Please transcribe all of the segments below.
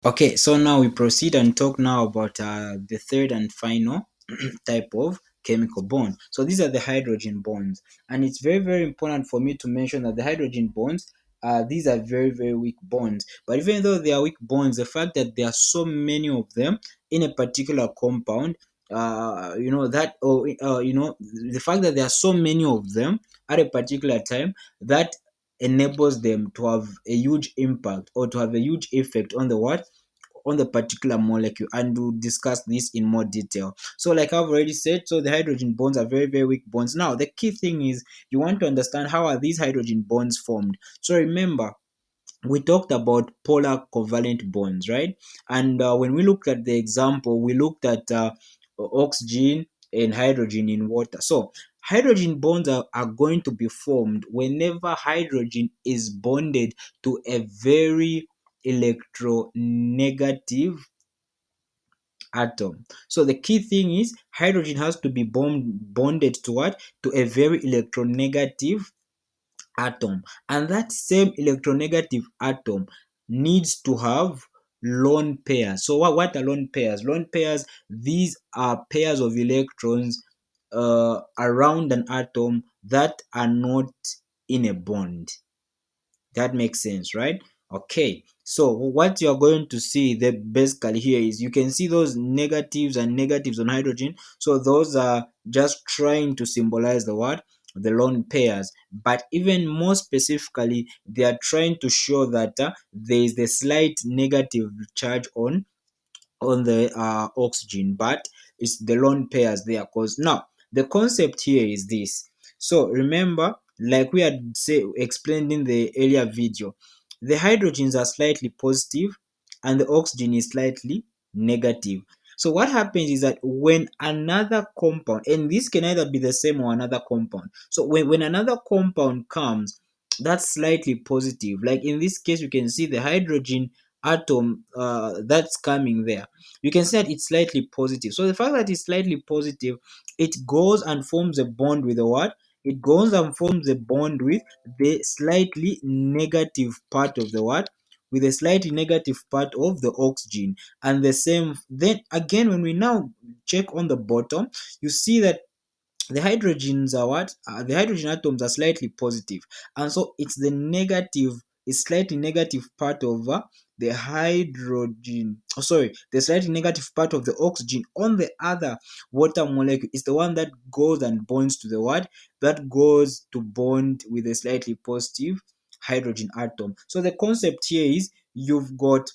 Okay, so now we proceed and talk now about the third and final type of chemical bond. So these are the hydrogen bonds, and it's very very important for me to mention that the hydrogen bonds, these are very very weak bonds. But even though they are weak bonds, the fact that there are so many of them in a particular compound, the fact that there are so many of them at a particular time, that enables them to have a huge impact or to have a huge effect on the what, on the particular molecule, and we'll discuss this in more detail. So like I've already said, so the hydrogen bonds are very very weak bonds. Now the key thing is you want to understand how are these hydrogen bonds formed. So remember, we talked about polar covalent bonds, right? And when we looked at the example, we looked at oxygen and hydrogen in water. So hydrogen bonds are going to be formed whenever hydrogen is bonded to a very electronegative atom. So the key thing is hydrogen has to be bonded to what? To a very electronegative atom, and that same electronegative atom needs to have lone pairs. So what are lone pairs? Lone pairs, these are pairs of electrons around an atom that are not in a bond. That makes sense, right? Okay, so what you're going to see the basically here is you can see those negatives and negatives on hydrogen. So those are just trying to symbolize the what? The lone pairs. But even more specifically, they are trying to show that there is the slight negative charge on the oxygen, but it's the lone pairs there. Because now the concept here is this. So remember, like we had explained in the earlier video, the hydrogens are slightly positive and the oxygen is slightly negative. So what happens is that when another compound, and this can either be the same or another compound, so when another compound comes that's slightly positive, like in this case you can see the hydrogen atom that's coming there, you can see that it's slightly positive. So the fact that it's slightly positive, it goes and forms a bond with the what? It goes and forms a bond with the slightly negative part of the what? With a slightly negative part of the oxygen. And the same, then again, when we now check on the bottom, you see that the hydrogens are what? The hydrogen atoms are slightly positive, and so it's the negative, it's slightly negative part of the hydrogen. Oh, sorry, the slightly negative part of the oxygen on the other water molecule is the one that goes and bonds to the what? That goes to bond with a slightly positive hydrogen atom. So the concept here is you've got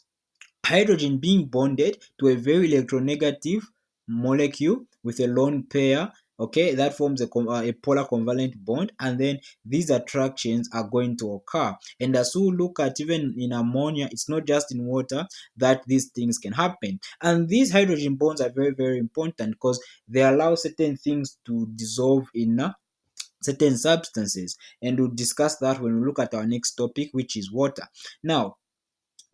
hydrogen being bonded to a very electronegative molecule with a lone pair. Okay, that forms a polar covalent bond, and then these attractions are going to occur. And as we look at, even in ammonia, it's not just in water that these things can happen. And these hydrogen bonds are very very important because they allow certain things to dissolve in certain substances, and we'll discuss that when we look at our next topic, which is water.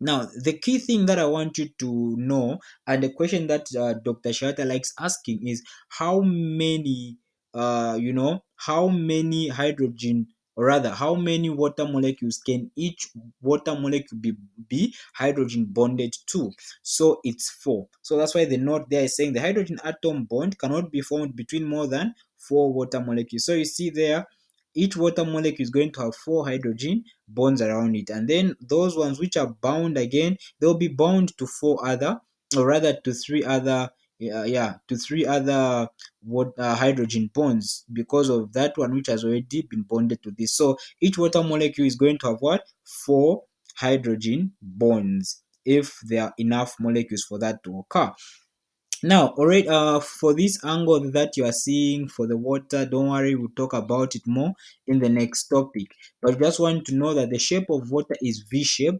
Now, the key thing that I want you to know, and the question that Dr. Shata likes asking is how many, how many hydrogen, or rather, how many water molecules can each water molecule be hydrogen bonded to? So it's four. So that's why the note there is saying the hydrogen atom bond cannot be formed between more than four water molecules. So you see there, each water molecule is going to have four hydrogen bonds around it, and then those ones which are bound again, they'll be bound to four other, or rather to three other, to three other hydrogen bonds, because of that one which has already been bonded to this. So each water molecule is going to have what? Four hydrogen bonds, if there are enough molecules for that to occur. Now, alright, for this angle that you are seeing for the water, don't worry, we'll talk about it more in the next topic. But just want to know that the shape of water is V shape.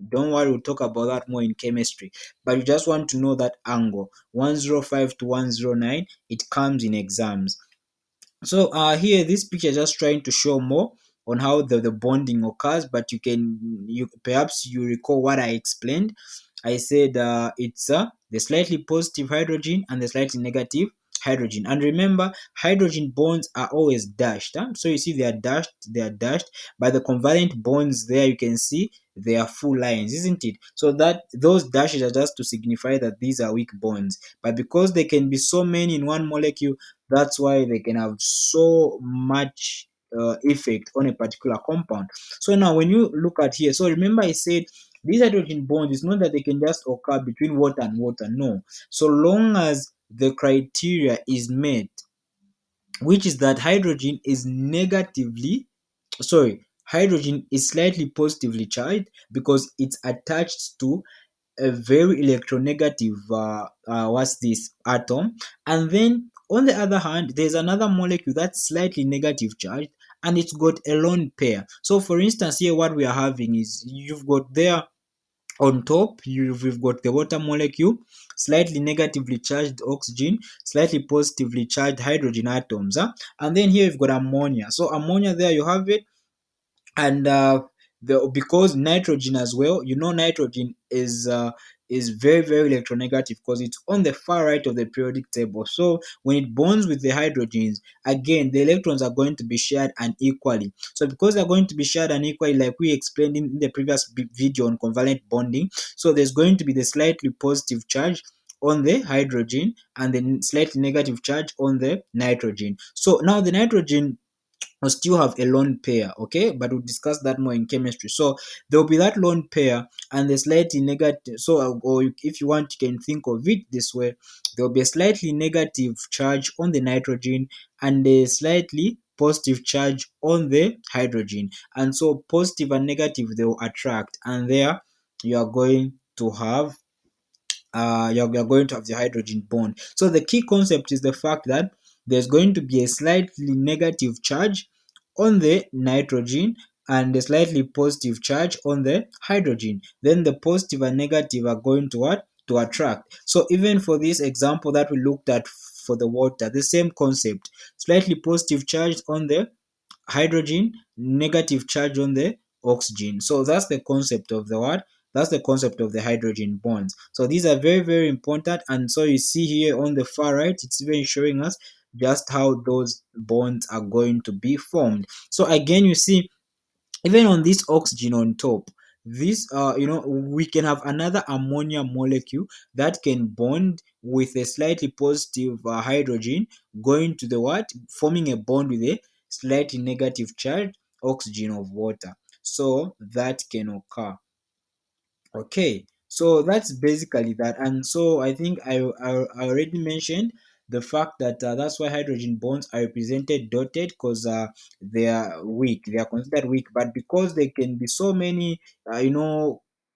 Don't worry, we'll talk about that more in chemistry. But you just want to know that angle 105 to 109, it comes in exams. So here this picture is just trying to show more on how the bonding occurs, but you perhaps you recall what I explained. I said it's the slightly positive hydrogen and the slightly negative hydrogen. And remember, hydrogen bonds are always dashed. So you see they are dashed by the covalent bonds. There you can see they are full lines, isn't it? So that those dashes are just to signify that these are weak bonds. But because they can be so many in one molecule, that's why they can have so much effect on a particular compound. So now when you look at here, so remember I said these hydrogen bonds, it's not that they can just occur between water and water. No. So long as the criteria is met, which is that hydrogen is slightly positively charged because it's attached to a very electronegative what's this atom. And then on the other hand, there's another molecule that's slightly negative charged, and it's got a lone pair. So for instance, here what we are having is you've got there on top, we've got the water molecule, slightly negatively charged oxygen, slightly positively charged hydrogen atoms, and then here you've got ammonia. So ammonia, there you have it. And because nitrogen as well, nitrogen is very, very electronegative because it's on the far right of the periodic table. So when it bonds with the hydrogens, again the electrons are going to be shared unequally. So because they're going to be shared unequally, like we explained in the previous video on covalent bonding, so there's going to be the slightly positive charge on the hydrogen and the slightly negative charge on the nitrogen. So now the nitrogen will still have a lone pair, okay, but we'll discuss that more in chemistry. So there will be that lone pair and the slightly negative. So or if you want, you can think of it this way: there will be a slightly negative charge on the nitrogen and a slightly positive charge on the hydrogen. And so positive and negative, they will attract, and there you are going to have you're going to have the hydrogen bond. So the key concept is the fact that there's going to be a slightly negative charge on the nitrogen and a slightly positive charge on the hydrogen. Then the positive and negative are going to what? To attract. So even for this example that we looked at for the water, the same concept: slightly positive charge on the hydrogen, negative charge on the oxygen. So that's the concept of the what? That's the concept of the hydrogen bonds. So these are very, very important. And so you see here on the far right, it's even showing us just how those bonds are going to be formed. So again, you see, even on this oxygen on top, this we can have another ammonia molecule that can bond with a slightly positive hydrogen, going to the what, forming a bond with a slightly negative charge oxygen of water. So that can occur. Okay, so that's basically that. And so I think I already mentioned the fact that that's why hydrogen bonds are represented dotted, because they are weak. They are considered weak, but because they can be so many,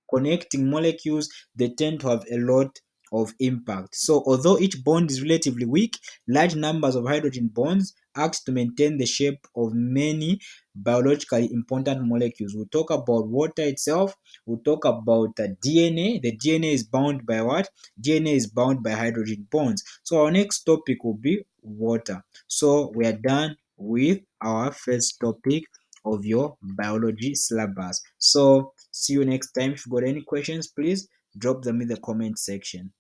connecting molecules, they tend to have a lot of impact. So although each bond is relatively weak, large numbers of hydrogen bonds act to maintain the shape of many biologically important molecules. We'll talk about water itself. We'll talk about the DNA. The DNA is bound by what? DNA is bound by hydrogen bonds. So our next topic will be water. So we are done with our first topic of your biology syllabus. So see you next time. If you got any questions, please drop them in the comment section.